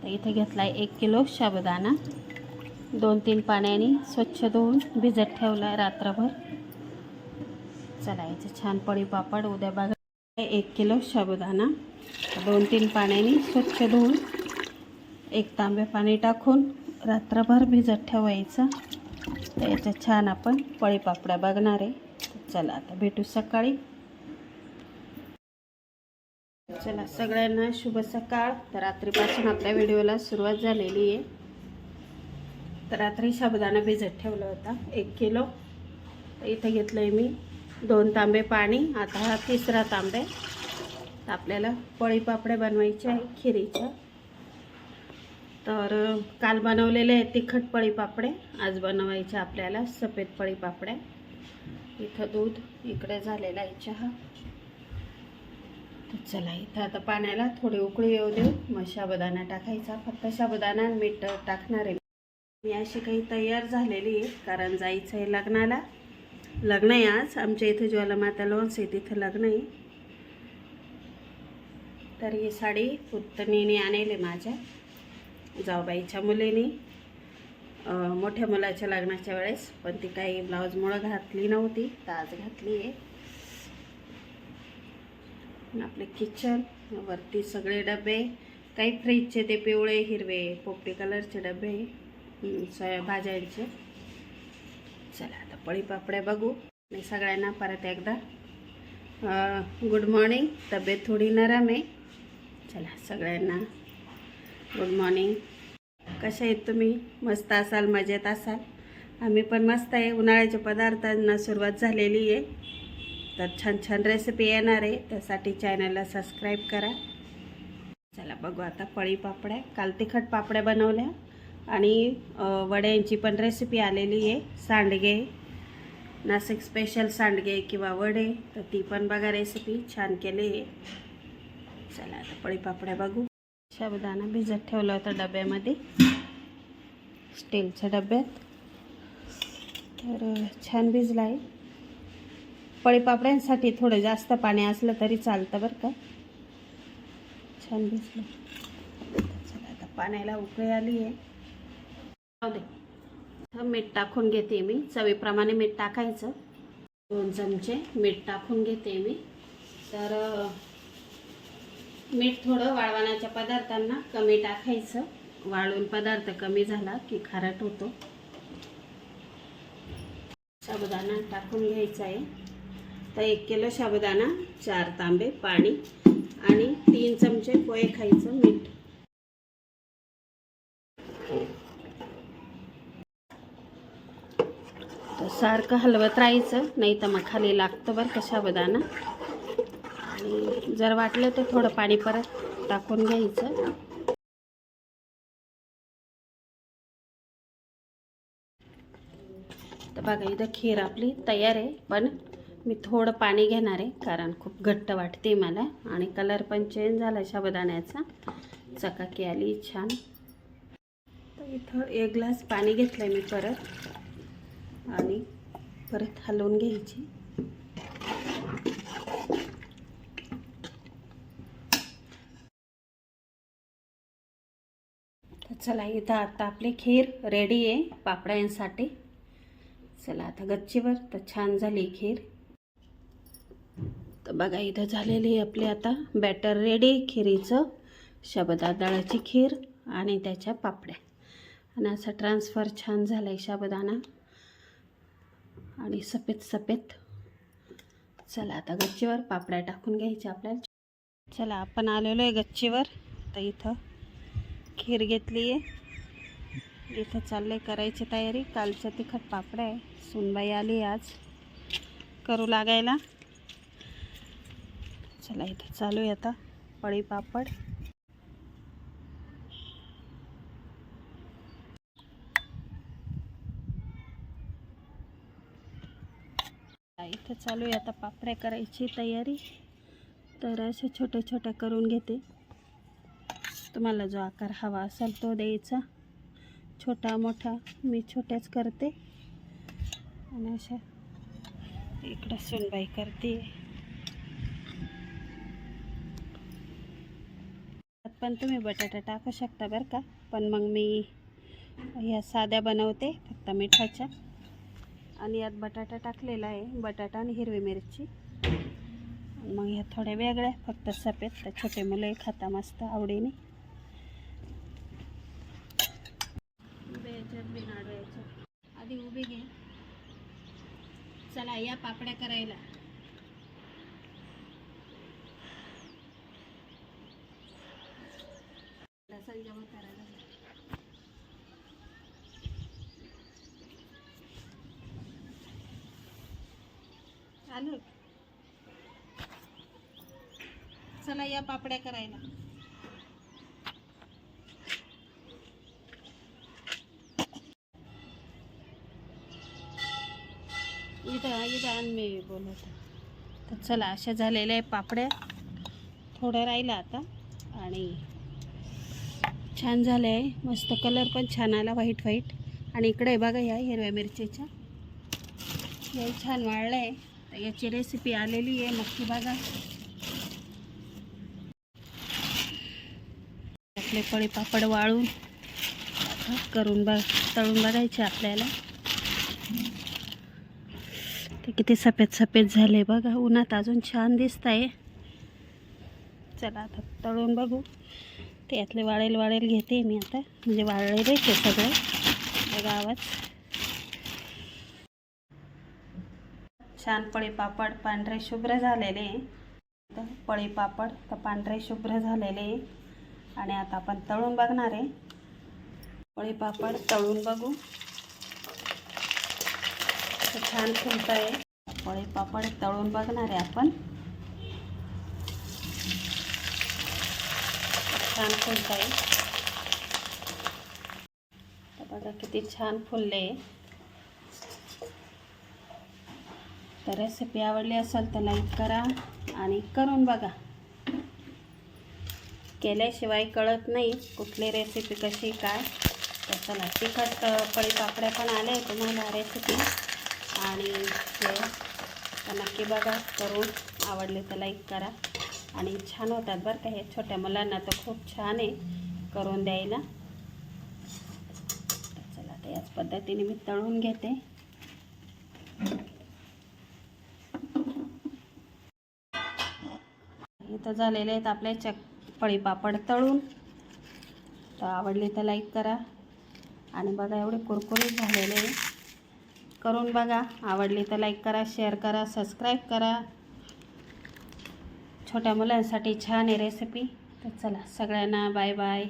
तर इथे घेतला आहे 1 किलो साबुदाणा, 2-3 पाण्याने स्वच्छ धुवून भिजत ठेवला आहे रात्रभर. चला याचे छान पळी पापड उद्या बघा. 1 किलो साबुदाणा 2-3 पाण्याने स्वच्छ धुवून 1 तांबे पाणी टाकून रात्रभर भिजत ठेवायचं. तर याच्या छान आपण पळी पापड्या बघणार आहे. चला आता भेटू सकाळी. चला सगळ्यांना शुभ सकाळ. तर रात्रीपासून आपल्या व्हिडिओला सुरुवात झालेली आहे. तर रात्री साबुदाणा भिजत ठेवला होता 1 किलो. तर इथे घेतलं आहे मी 2 तांबे पाणी. आता हा 3रा तांबे. तर आपल्याला पळी पापड्या बनवायचे आहे खिरीच्या. तर काल बनवलेले आहे तिखट पळी पापडे, आज बनवायचे आपल्याला सफेद पळी पापड्या. इथं दूध, इकडे झालेला आहे चहा. तर चला इथं आता पाण्याला थोडी उकळी येऊ देऊ, मग साबुदाणा टाकायचा. फक्त साबुदाणा आणि मीठ टाकणार आहे मी. अशी काही तयार झालेली आहे कारण जायचं आहे लग्नाला. लग्न आहे आज आमच्या इथे ज्वालामाता लॉन्स आहे, तिथं लग्न आहे. तर ही साडी पुतणीने आणली माझ्या जाऊबाईच्या मुलीने मोठ्या मुलाच्या लग्नाच्या वेळेस, पण ती काही ब्लाऊजमुळं घातली नव्हती, तर आज घातली आहे. आपले किचन वरती सगळे डबे, काही फ्रीजचे ते पिवळे हिरवे पोपटी कलरचे डबे भाज्यांचे. चला आता पळी पापड्या बघू. आणि सगळ्यांना परत एकदा गुड मॉर्निंग. तब्येत थोडी नरम आहे. चला सगळ्यांना गुड मॉर्निंग. कसे आहेत तुम्ही? मस्त असाल, मजेत असाल. आम्ही पण मस्त आहे. उन्हाळ्याच्या पदार्थांना सुरुवात झालेली आहे. तर छान छान रेसिपी येणार आहे, त्यासाठी चॅनलला सबस्क्राईब करा. चला बघू आता पळी पापड्या. काल तिखट पापड्या बनवल्या आणि वड्यांची पण रेसिपी आलेली आहे. सांडगे, नाशिक स्पेशल सांडगे किंवा वडे, तर ती पण बघा रेसिपी छान केली आहे. चला आता पळी पापड्या बघू. साबुदाणा भिजत ठेवला होता डब्यामध्ये, स्टीलच्या डब्यात. तर छान भिजला आहे. पळी पापड्यांसाठी थोडं जास्त पाणी असलं तरी चालतं बरं का. छान भिजलं. चला आता पाण्याला उकळी आली आहे. जाऊ दे. मीठ टाकून घेते मी, चवीप्रमाणे मीठ टाकायचं. 2 चमचे मीठ टाकून घेते मी. तर मीठ थोडं वाळवणाच्या पदार्थांना कमी टाकायचं. वाळून पदार्थ कमी झाला की खारट होतो. साबुदाणा टाकून घ्यायचा आहे. तर 1 किलो साबुदाणा, 4 तांबे पाणी आणि 3 चमचे पोहे खायचं मीठ. तर सारखं हलवत राहायचं, नाही तर मग खाली लागतं बरं का साबुदाणा. आणि जर वाटलं तर थोडं पाणी परत टाकून घ्यायचं. तर बघा इथं खीर आपली तयार आहे, पण मी थोडं पाणी घेणार आहे कारण खूप घट्ट वाटते मला. आणि कलर पण चेंज झाला साबुदाण्याचा, चकाकी आली छान. तर इथं 1 ग्लास पाणी घेतलं आहे मी परत, आणि परत हलवून घ्यायची. तर चला इथं आता आपली खीर रेडी आहे पापड्यांसाठी. चला आता गच्चीवर. तर छान झाली खीर. तर बघा इथं झालेली आहे आपली आता बॅटर रेडी खिरीचं. साबुदाण्याची खीर आणि त्याच्या पापड्या. आणि असा ट्रान्सफर छान झाला आहे साबुदाणा आणि सफेद सफेद. चला आता गच्चीवर पापड्या टाकून घ्यायच्या आपल्याला. चला आपण आलेलो आहे गच्चीवर. तर इथं खीर घेतली आहे. इथं चाललंय करायची तयारी. कालच्या तिखट पापड्या आहे. सुनबाई आली आज करू लागायला. चला इथं चालू आहे आता पळी पापड. इथं चालू आहे आता पापड्या करायची तयारी. तर अशा छोट्या छोट्या करून घेते. तुम्हाला जो आकार हवा असेल तो द्यायचा, छोटा मोठा. मी छोट्याच करते. आणि अशा इकडं सुनबाई करते. पण तुम्ही बटाटा टाकू शकता बरं का, पण मग मी ह्या साध्या बनवते फक्त मिठाच्या. आणि यात बटाटा टाकलेला आहे, बटाटा आणि हिरवी मिरची. मग ह्या थोड्या वेगळ्या फक्त सफेद, तर छोटे मुलं खाता मस्त आवडीने. आधी उभी घे. चला या पापड्या करायला. लसण जमा करायला चालू. चला या पापड्या करायला. इथं मी बोलत. तर चला अशा झालेल्या आहे पापड्या. थोडं राहिलं आता आणि छान झालं आहे, मस्त कलर पण छान आला, व्हाईट व्हाईट. आणि इकडे बघा या हिरव्या मिरचीच्या हे छान वाळलं आहे. तर याची रेसिपी आलेली आहे, नक्की बघा. आपले पळी पापड वाळून करून तळून बघायचे आपल्याला. ते किती सफेद सफेद झाले बघा, उन्हात अजून छान दिसत आहे. चला आता तळून बघू. ते यातले वाळेल घेते मी आता, म्हणजे वाळलेले ते सगळे बघा. आवाज छान. पळी पापड पांढरे शुभ्र झालेले. पळी पापड तर पांढरे शुभ्र झालेले. आणि आता आपण तळून बघणार आहे. पळी पापड तळून बघू. छान फुलत आहे. पळी पापड तळून बघणार आहे आपण. छान फुलत आहे. तर बघा किती छान फुलले. तर रेसिपी आवडली असेल तर लाईक करा आणि करून बघा. केल्याशिवाय कळत नाही कुठली रेसिपी कशी काय. तर चला तिखट पळी पापड्या पण आले तुम्हाला रेसिपी. आणि हे तर नक्की बघा करून. आवडले तर लाईक करा. आणि छान होतात बरं का हे, छोट्या मुलांना तर खूप छान आहे करून द्यायला. तर चला तर याच पद्धतीने मी तळून घेते. इथं झालेले आहेत आपले पळी पापड तळून. तर आवडली तर लाईक करा. आणि बघा एवढे कुरकुरीत झालेले आहे. करून बघा. आवडली तर लाईक करा, शेअर करा, सबस्क्राईब करा. छोट्या मुलांसाठी छान आहे रेसिपी. तर चला सगळ्यांना बाय बाय.